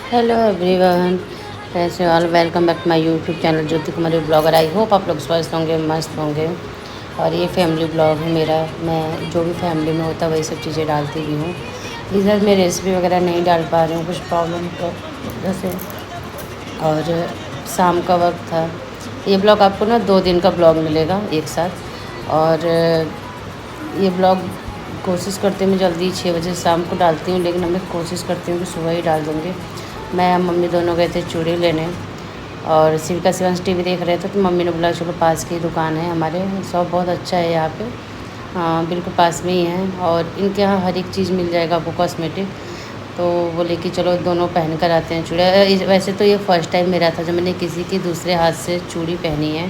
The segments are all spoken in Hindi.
हेलो एवरीवन, कैसे all welcome back to my YouTube channel Jyoti Kumari blogger. I hope आप लोग स्वस्थ होंगे, मस्त होंगे। और ये फैमिली ब्लॉग है मेरा। मैं जो भी फैमिली में होता है वही सब चीज़ें डालती भी हूँ। इधर मैं रेसिपी वगैरह नहीं डाल पा रही हूँ कुछ प्रॉब्लम की वजह से। और शाम का वक्त था। ये ब्लॉग आपको ना 2 दिन का ब्लॉग मिलेगा एक साथ। और ये ब्लॉग कोशिश करती हूँ मैं जल्दी 6 बजे शाम को डालती हूँ, लेकिन अब मैं कोशिश करती हूँ कि सुबह ही डाल दूँगी। मैं और मम्मी दोनों गए थे चूड़ी लेने, और शिविका शिवंश टीवी देख रहे थे तो मम्मी ने बोला चलो पास की दुकान है हमारे, शॉप बहुत अच्छा है यहाँ पे। हाँ बिल्कुल पास में ही है, और इनके यहाँ हर एक चीज़ मिल जाएगा आपको कॉस्मेटिक। तो बोले कि चलो दोनों पहन कर आते हैं चूड़ी। वैसे तो ये फर्स्ट टाइम मेरा था जब मैंने किसी की दूसरे हाथ से चूड़ी पहनी है।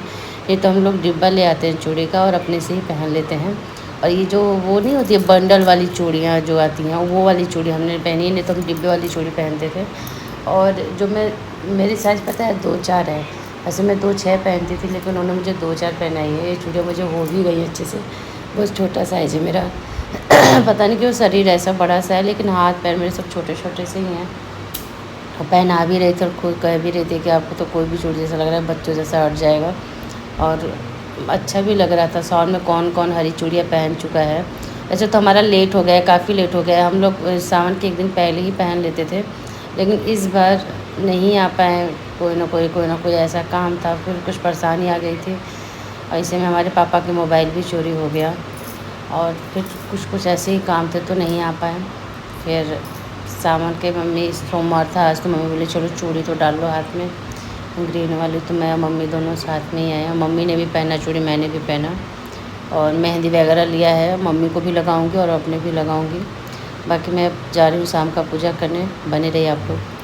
ये तो हम लोग डिब्बा ले आते हैं चूड़ी का और अपने से ही पहन लेते हैं। और ये जो वो नहीं होती है बंडल वाली चूड़ियाँ जो आती हैं, वो वाली चूड़ी हमने पहनी है, नहीं तो हम डिब्बे वाली चूड़ी पहनते थे। और जो मेरी साइज़ पता है 2-4 है। वैसे मैं 2-6 पहनती थी, लेकिन उन्होंने मुझे 2-4 पहनाई है। ये चूड़ियाँ मुझे हो भी गई अच्छे से। बहुत छोटा साइज़ है मेरा। पता नहीं क्यों शरीर ऐसा बड़ा सा है, लेकिन हाथ पैर मेरे सब छोटे छोटे से ही हैं। और पहना भी रही थी और खुद कह भी रही थी कि आपको तो कोई भी चूड़ी जैसा लग रहा है बच्चों जैसा हट जाएगा। और अच्छा भी लग रहा था। सावन में कौन कौन हरी चूड़ियाँ पहन चुका है। वैसे तो हमारा लेट हो गया है, काफ़ी लेट हो गया है। हम लोग सावन के एक दिन पहले ही पहन लेते थे, लेकिन इस बार नहीं आ पाए। कोई ना कोई ऐसा काम था, फिर कुछ परेशानी आ गई थी। ऐसे में हमारे पापा के मोबाइल भी चोरी हो गया, और फिर कुछ ऐसे ही काम थे तो नहीं आ पाए। फिर सावन के मम्मी सोमवार था आज, तो मम्मी बोली चलो चूड़ी तो डाल लो हाथ में ग्रीन वाली। तो मैं और मम्मी दोनों साथ में ही आए। मम्मी ने भी पहना चूड़ी, मैंने भी पहना। और मेहंदी वगैरह लिया है, मम्मी को भी लगाऊंगी और अपने भी लगाऊंगी। बाकी मैं जा रही हूँ शाम का पूजा करने। बने रहिए आप लोग।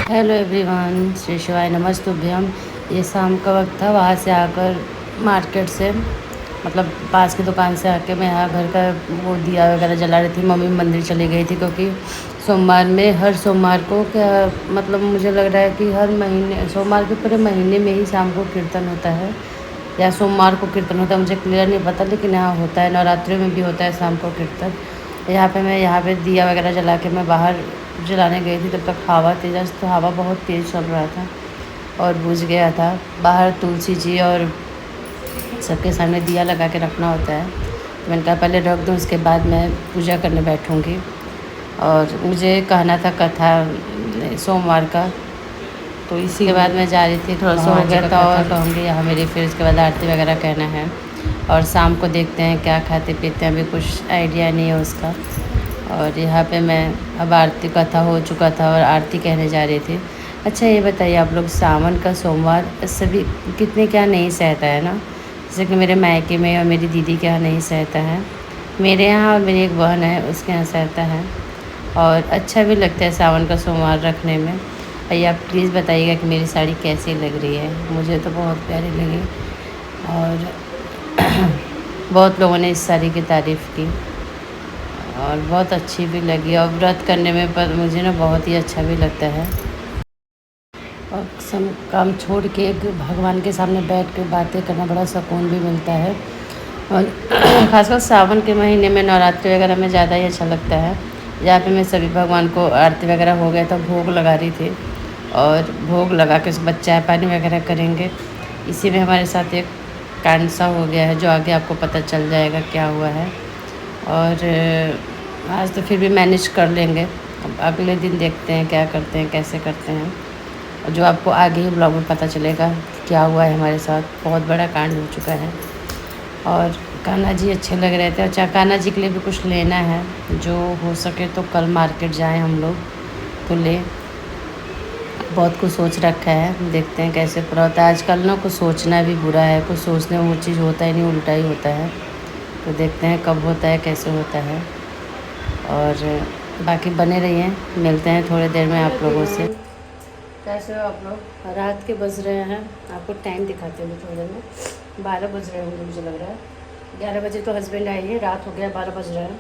हेलो एवरीवन, श्री शिवाय नमस्तुभ्यम। ये शाम का वक्त था। वहाँ से आकर मार्केट से मतलब पास की दुकान से आके मैं यहाँ घर का वो दिया वगैरह जला रही थी। मम्मी मंदिर चली गई थी, क्योंकि सोमवार में हर सोमवार को क्या मतलब मुझे लग रहा है कि हर महीने सोमवार के पूरे महीने में ही शाम को कीर्तन होता है, या सोमवार को कीर्तन होता है, मुझे क्लियर नहीं पता, लेकिन यहाँ होता है। नवरात्रि में भी होता है शाम को कीर्तन। यहाँ पे दिया वगैरह जला के मैं बाहर जलाने गई थी, तब तक हवा तेज़, तो हवा बहुत तेज़ चल रहा था और बुझ गया था। बाहर तुलसी जी और सबके सामने दिया लगा के रखना होता है, तो मैंने कहा पहले रख दूँ, उसके बाद मैं पूजा करने बैठूँगी। और मुझे कहना था कथा सोमवार का, तो इसी के बाद मैं जा रही थी। थोड़ा सा हो गया था और कहूँगी यहाँ मेरी, फिर उसके बाद आरती वगैरह कहना है। और शाम को देखते हैं क्या खाते पीते हैं, अभी कुछ आइडिया नहीं है उसका। और यहाँ पे मैं अब आरती कथा हो चुका था और आरती कहने जा रही थी। अच्छा ये बताइए आप लोग, सावन का सोमवार सभी कितने क्या नहीं सहता है ना। जैसे कि मेरे मायके में और मेरी दीदी के यहाँ नहीं सहता है, मेरे यहाँ और मेरी एक बहन है उसके यहाँ सहता है। और अच्छा भी लगता है सावन का सोमवार रखने में। भैया आप प्लीज़ बताइएगा कि मेरी साड़ी कैसी लग रही है। मुझे तो बहुत प्यारी लगी, और बहुत लोगों ने इस साड़ी की तारीफ़ की और बहुत अच्छी भी लगी। और व्रत करने में पर मुझे ना बहुत ही अच्छा भी लगता है। और सब काम छोड़ के भगवान के सामने बैठ के बातें करना बड़ा सुकून भी मिलता है। और खासकर सावन के महीने में नवरात्रि वगैरह में ज़्यादा ही अच्छा लगता है। जहाँ पे मैं सभी भगवान को आरती वगैरह हो गया तो भोग लगा रही थी, और भोग लगा के बच्चा चाय पानी वगैरह करेंगे। इसी में हमारे साथ एक कांड सा हो गया है, जो आगे आपको पता चल जाएगा क्या हुआ है। और आज तो फिर भी मैनेज कर लेंगे, अब अगले दिन देखते हैं क्या करते हैं, कैसे करते हैं। और जो आपको आगे ही ब्लॉग में पता चलेगा क्या हुआ है हमारे साथ। बहुत बड़ा कांड हो चुका है। और कान्हा जी अच्छे लग रहे थे। अच्छा कान्हा जी के लिए भी कुछ लेना है, जो हो सके तो कल मार्केट जाएं हम लोग तो ले। बहुत कुछ सोच रखा है, देखते हैं कैसे पूरा होता है। आजकल ना कुछ सोचना भी बुरा है, कुछ सोचने में वो चीज़ होता ही नहीं, उल्टा ही होता है। तो देखते हैं कब होता है, कैसे होता है। और बाकी बने रहिए, मिलते हैं थोड़ी देर में आप लोगों से। कैसे हो आप लोग? रात के बज रहे हैं, आपको टाइम दिखाते हुए थोड़ी देर में 12 बज रहे होंगे मुझे लग रहा है। 11 बजे तो हस्बैंड आए हैं, रात हो गया 12 बज रहा है।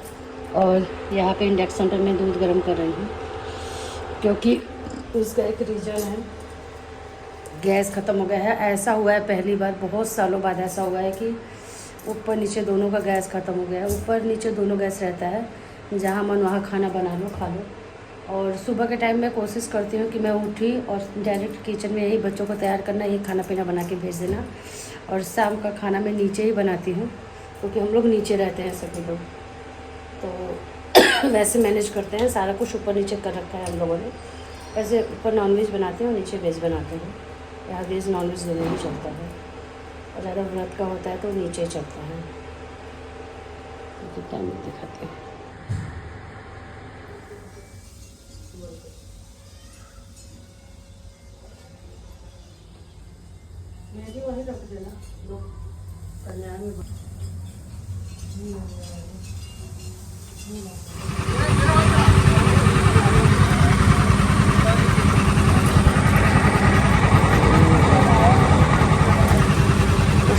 और यहाँ पे इंडक्शन पर मैं दूध गर्म कर रही हूँ, क्योंकि उसका एक रीज़न है, गैस ख़त्म हो गया है। ऐसा हुआ है पहली बार, बहुत सालों बाद ऐसा हुआ है कि ऊपर नीचे दोनों का गैस ख़त्म हो गया है। ऊपर नीचे दोनों गैस रहता है, जहाँ मन वहाँ खाना बना लो, खा लो। और सुबह के टाइम में कोशिश करती हूँ कि मैं उठी और डायरेक्ट किचन में यही बच्चों को तैयार करना, यही खाना पीना बना के भेज देना। और शाम का खाना मैं नीचे ही बनाती हूँ, क्योंकि हम लोग नीचे रहते हैं सभी लोग, तो वैसे मैनेज करते हैं, सारा कुछ ऊपर नीचे कर रखा है हम लोगों ने। वैसे ऊपर नॉनवेज बनाते हैं और नीचे वेज बनाते हैं। यहाँ वेज नॉनवेज दोनों ही चलता है, और ज़्यादा व्रत का होता है तो नीचे ही चलता है। टाइम दिखाते हैं, मैगी वही रख देना दो कल्याण में।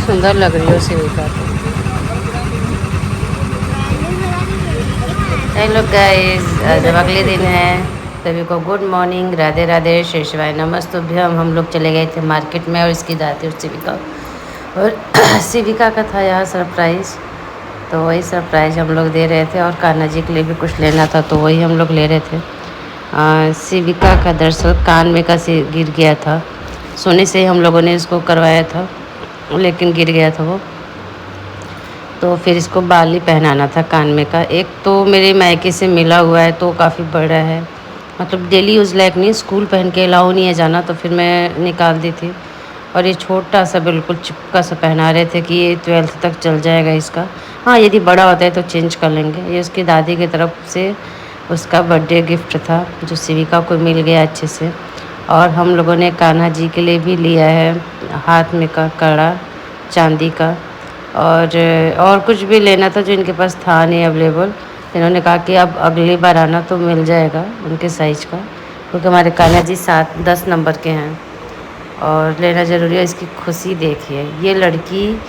सुंदर लग रही हो सेविका तो। हेलो गाइस, जब अगले दिन है सभी को गुड मॉर्निंग, राधे राधे, श्री शिवाय नमस्तुभ्यम। हम लोग चले गए थे मार्केट में, और इसकी दादी और शिविका, और शिविका का था यहाँ सरप्राइज़, तो वही सरप्राइज़ हम लोग दे रहे थे। और कान्हा जी के लिए भी कुछ लेना था, तो वही हम लोग ले रहे थे। शिविका का दरअसल कान में का से गिर गया था, सोने से ही हम लोगों ने इसको करवाया था, लेकिन गिर गया था वो, तो फिर इसको बाली पहनाना था कान में का। एक तो मेरे मायके से मिला हुआ है तो काफ़ी बड़ा है, मतलब डेली यूज़ लायक नहीं, स्कूल पहन के अलाउ नहीं है जाना, तो फिर मैं निकाल दी थी। और ये छोटा सा बिल्कुल चिपका सा पहना रहे थे कि ये 12th तक चल जाएगा इसका। हाँ, यदि बड़ा होता है तो चेंज कर लेंगे। ये उसकी दादी की तरफ से उसका बर्थडे गिफ्ट था, जो शिविका को मिल गया अच्छे से। और हम लोगों ने कान्हा जी के लिए भी लिया है हाथ में का कड़ा चांदी का, और कुछ भी लेना था जो इनके पास था नहीं अवेलेबल। इन्होंने कहा कि अब अगली बार आना तो मिल जाएगा उनके साइज का, क्योंकि हमारे कान्हा जी 7-10 नंबर के हैं, और लेना ज़रूरी है। इसकी खुशी देखिए, ये लड़की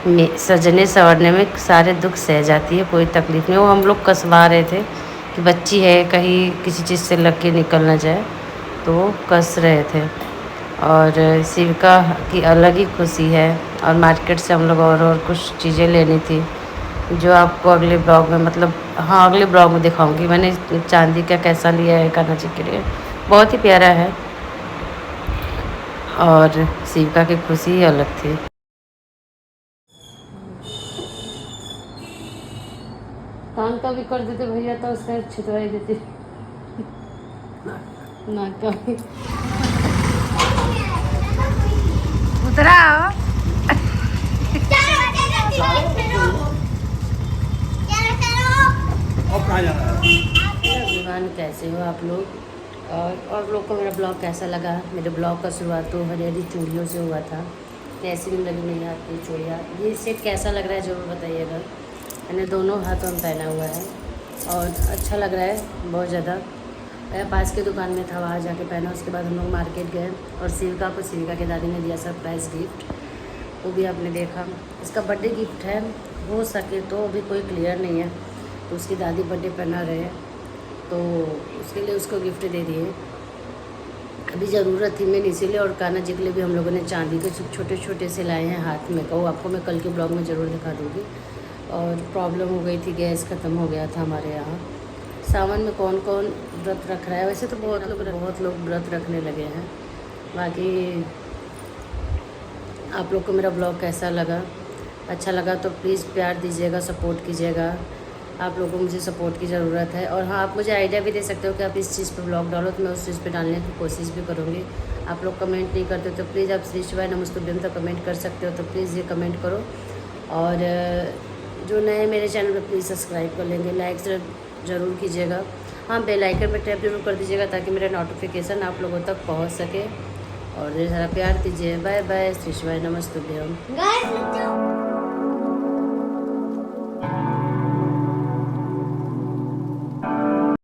में सजने संवरने में सारे दुख सह जाती है, कोई तकलीफ़ नहीं। वो हम लोग कसवा रहे थे कि बच्ची है, कहीं किसी चीज़ से लग के निकल ना जाए, तो वो कस रहे थे। और शिविका की अलग ही खुशी है। और मार्केट से हम लोग और कुछ चीज़ें लेनी थी, जो आपको अगले ब्लॉग में, मतलब हाँ अगले ब्लॉग में दिखाऊंगी। मैंने चांदी का कैसा लिया है कान्हा जी के लिए, बहुत ही प्यारा है, और शिविका की खुशी ही अलग थी। कान का भी कर देते भैया तो उसका छिटवाई देते ना का भी। उतरा भगवान, कैसे हो आप लोग? और लोग को मेरा ब्लॉग कैसा लगा? मेरे ब्लॉग का शुरुआत तो हरी हरी चूड़ियों से हुआ था, कैसी नहीं लगी मेरी हाथ की चूड़ियाँ। ये सेट कैसा लग रहा है ज़रूर बताइएगा। मैंने दोनों हाथों में पहना हुआ है और अच्छा लग रहा है बहुत ज़्यादा। मैं पास की दुकान में था, वहाँ जाके पहना। उसके बाद हम लोग मार्केट गए, और शिविका को शिविका की दादी ने दिया सरप्राइज़ गिफ्ट, वो भी आपने देखा। इसका बर्थडे गिफ्ट है, हो सके तो अभी कोई क्लियर नहीं है, तो उसकी दादी बर्थडे पहना रहे हैं, तो उसके लिए उसको गिफ्ट दे दिए। अभी ज़रूरत थी मैंने इसीलिए। और कान्हा जी के लिए भी हम लोगों ने चांदी के छोटे छोटे से लाए हैं हाथ में का, वो आपको मैं कल के ब्लॉग में ज़रूर दिखा दूँगी। और प्रॉब्लम हो गई थी, गैस ख़त्म हो गया था हमारे यहाँ। सावन में कौन कौन व्रत रख रहा है? वैसे तो बहुत लोग व्रत रखने लगे हैं। बाकी आप लोग को मेरा ब्लॉग कैसा लगा? अच्छा लगा तो प्लीज़ प्यार दीजिएगा, सपोर्ट कीजिएगा। आप लोगों को मुझे सपोर्ट की ज़रूरत है। और हाँ, आप मुझे आइडिया भी दे सकते हो कि आप इस चीज़ पर ब्लॉग डालो, तो मैं उस चीज़ पे डालने की कोशिश भी करूँगी। आप लोग कमेंट नहीं करते तो प्लीज़ आप श्री शिवाय नमस्तुभ्यम तक कमेंट कर सकते हो, तो प्लीज़ ये कमेंट करो। और जो नए मेरे चैनल पर प्लीज़ सब्सक्राइब कर लेंगे, लाइक ज़रूर कीजिएगा। हाँ, बेल आइकन पर टैप जरूर कर दीजिएगा, ताकि मेरा नोटिफिकेशन आप लोगों तक पहुँच सके। और ढेर सारा प्यार दीजिए। बाय बाय, श्री शिवाय नमस्तुभ्यम।